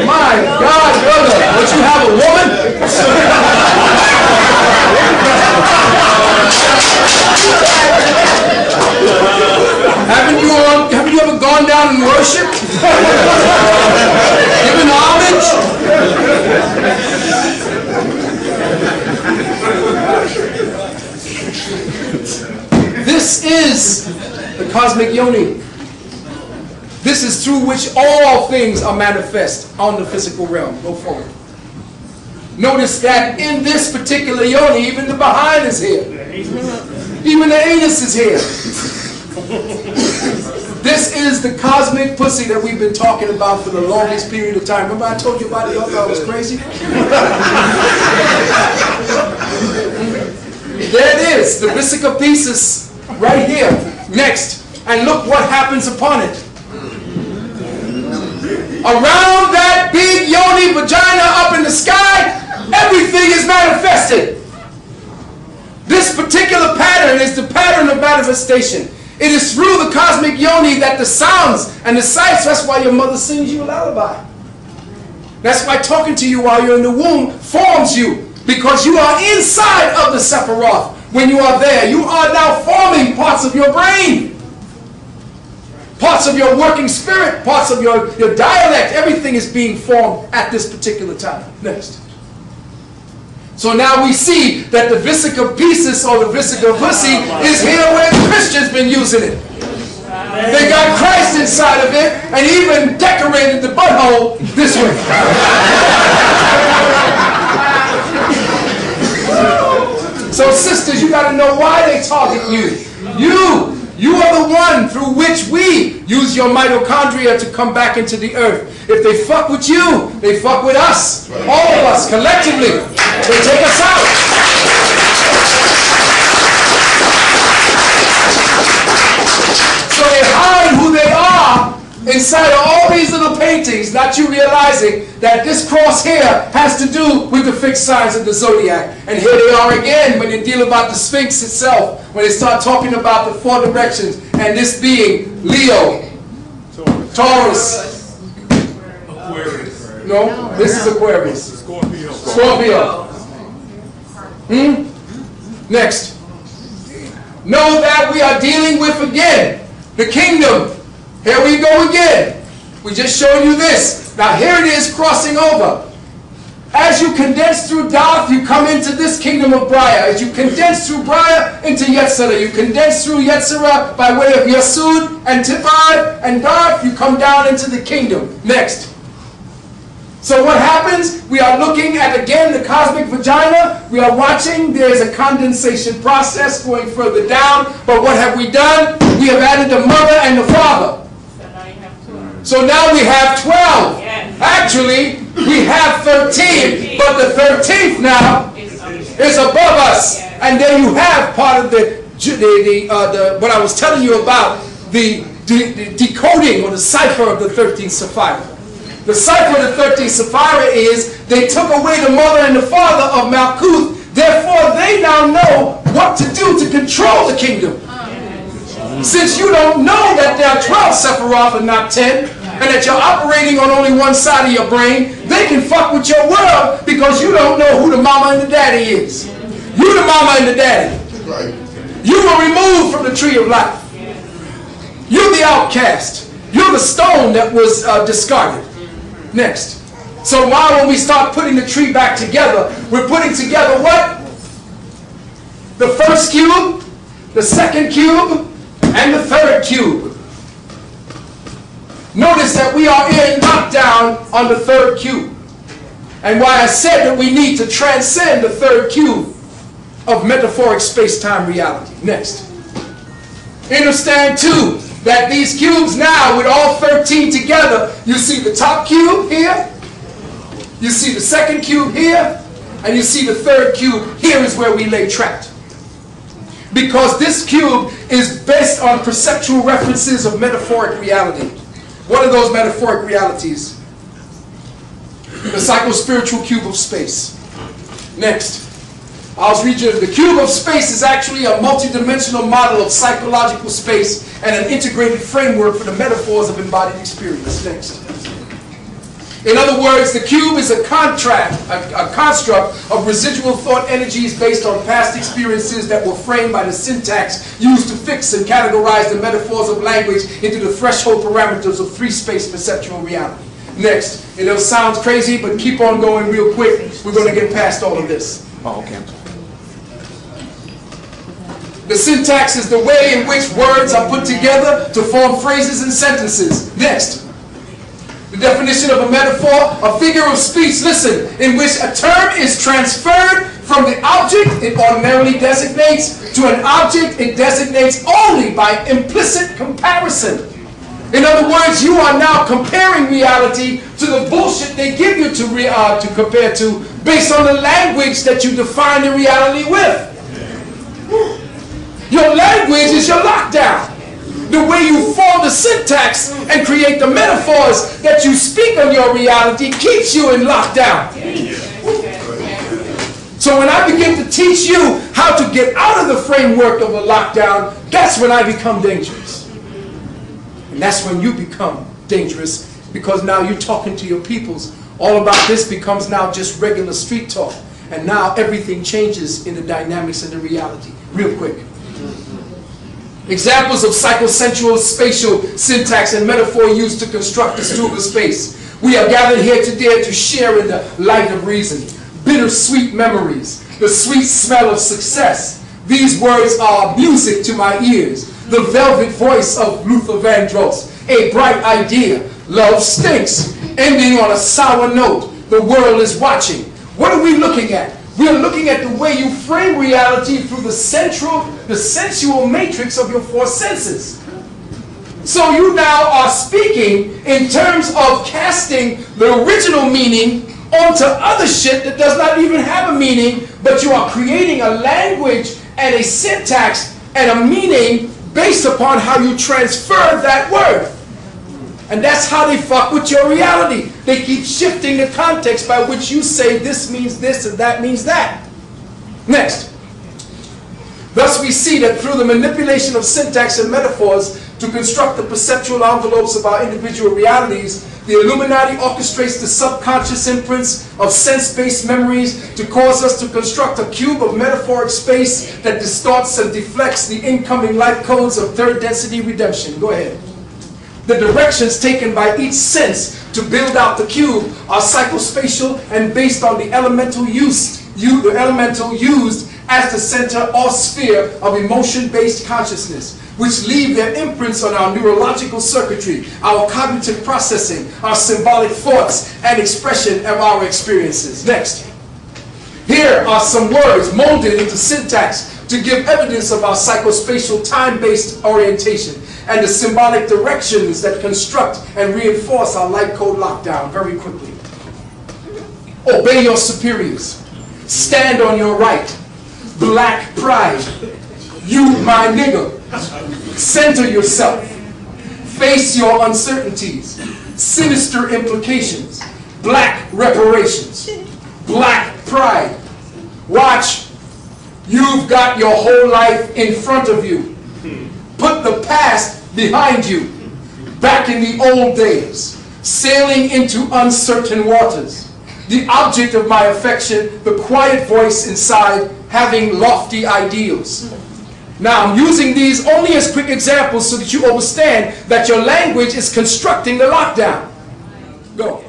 My God, brother, don't you have a woman? Haven't you ever gone down and worshipped? Given homage? This is the cosmic yoni. This is through which all things are manifest on the physical realm. Go forward. Notice that in this particular yoni, even the behind is here. Even the anus is here. This is the cosmic pussy that we've been talking about for the longest period of time. Remember I told you about it? Y'all thought I was crazy? There it is, the vesica piscis, right here. Next. And look what happens upon it. Around that big yoni vagina up in the sky, everything is manifested. This particular pattern is the pattern of manifestation. It is through the cosmic yoni that the sounds and the sights, that's why your mother sings you a lullaby. That's why talking to you while you're in the womb forms you. Because you are inside of the Sephiroth. When you are there, you are now forming parts of your brain. Parts of your working spirit, parts of your dialect, everything is being formed at this particular time. Next. So now we see that the vesica piscis or the vesica pussy is here where Christians been using it. They got Christ inside of it and even decorated the butthole this way. So sisters, you got to know why they target you. You are the one through which we use your mitochondria to come back into the earth. If they fuck with you, they fuck with us. All of us, collectively. They take us out. So they hide who they are inside of all these little paintings, not you realizing that this cross here has to do with the fixed signs of the zodiac. And here they are again when they deal about the Sphinx itself, when they start talking about the 4 directions, and this being Leo, Taurus, Aquarius. No, this is Aquarius. Scorpio. Next. Know that we are dealing with again the kingdom. Here we go again. We just showed you this. Now here it is crossing over. As you condense through Darth, you come into this kingdom of Briar. As you condense through Briar into Yetzirah, you condense through Yetzirah by way of Yesud and Tifad and Darth, you come down into the kingdom. Next. So what happens? We are looking at, again, the cosmic vagina. We are watching. There is a condensation process going further down. But what have we done? We have added the mother and the father. So now we have 12. Yes. Actually, we have 13. But the 13th now is above us. Yes. And there you have part of the what I was telling you about, the decoding or the cipher of the 13th Sephira. The cipher of the 13th Sephira is they took away the mother and the father of Malkuth. Therefore, they now know what to do to control the kingdom. Since you don't know that there are 12 Sephiroth and not 10, and that you're operating on only one side of your brain, they can fuck with your world because you don't know who the mama and the daddy is. You the mama and the daddy. You were removed from the tree of life. You're the outcast. You're the stone that was discarded. Next. So now when we start putting the tree back together, we're putting together what? The first cube, the second cube, and the third cube. Notice that we are in lockdown on the third cube. And why I said that we need to transcend the third cube of metaphoric space-time reality. Next. Understand too that these cubes now, with all 13 together, you see the top cube here, you see the second cube here, and you see the third cube. Here is where we lay trapped. Because this cube is based on perceptual references of metaphoric reality. What are those metaphoric realities? The psycho-spiritual cube of space. Next. I'll read you. The cube of space is actually a multidimensional model of psychological space and an integrated framework for the metaphors of embodied experience. Next. In other words, the cube is a construct of residual thought energies based on past experiences that were framed by the syntax used to fix and categorize the metaphors of language into the threshold parameters of three-space perceptual reality. Next. It'll sound crazy, but keep on going real quick. We're going to get past all of this. Oh, okay. The syntax is the way in which words are put together to form phrases and sentences. Next. The definition of a metaphor, a figure of speech, listen, in which a term is transferred from the object it ordinarily designates to an object it designates only by implicit comparison. In other words, you are now comparing reality to the bullshit they give you to compare to based on the language that you define the reality with. Your language is your lockdown. The way you form the syntax and create the metaphors that you speak on your reality keeps you in lockdown. So when I begin to teach you how to get out of the framework of a lockdown, that's when I become dangerous. And that's when you become dangerous, because now you're talking to your peoples. All about this becomes now just regular street talk. And now everything changes in the dynamics and the reality. Real quick. Examples of psychosensual spatial syntax and metaphor used to construct the stool of space. We are gathered here today to share in the light of reason. Bittersweet memories, the sweet smell of success. These words are music to my ears. The velvet voice of Luther Vandross. A bright idea. Love stinks. Ending on a sour note. The world is watching. What are we looking at? We are looking at the way you frame reality through the sensual matrix of your four senses. So you now are speaking in terms of casting the original meaning onto other shit that does not even have a meaning, but you are creating a language and a syntax and a meaning based upon how you transfer that word. And that's how they fuck with your reality. They keep shifting the context by which you say this means this and that means that. Next. Thus we see that through the manipulation of syntax and metaphors to construct the perceptual envelopes of our individual realities, the Illuminati orchestrates the subconscious imprints of sense-based memories to cause us to construct a cube of metaphoric space that distorts and deflects the incoming light codes of third density redemption. Go ahead. The directions taken by each sense to build out the cube are psychospatial and based on the elemental used as the center or sphere of emotion-based consciousness, which leave their imprints on our neurological circuitry, our cognitive processing, our symbolic thoughts, and expression of our experiences. Next. Here are some words molded into syntax to give evidence of our psychospatial time-based orientation and the symbolic directions that construct and reinforce our light code lockdown very quickly. Obey your superiors. Stand on your right. Black pride. You my nigga. Center yourself. Face your uncertainties. Sinister implications. Black reparations. Black pride. Watch. You've got your whole life in front of you. Put the past behind you. Back in the old days. Sailing into uncertain waters. The object of my affection, the quiet voice inside, having lofty ideals. Now, I'm using these only as quick examples so that you understand that your language is constructing the lockdown. Go.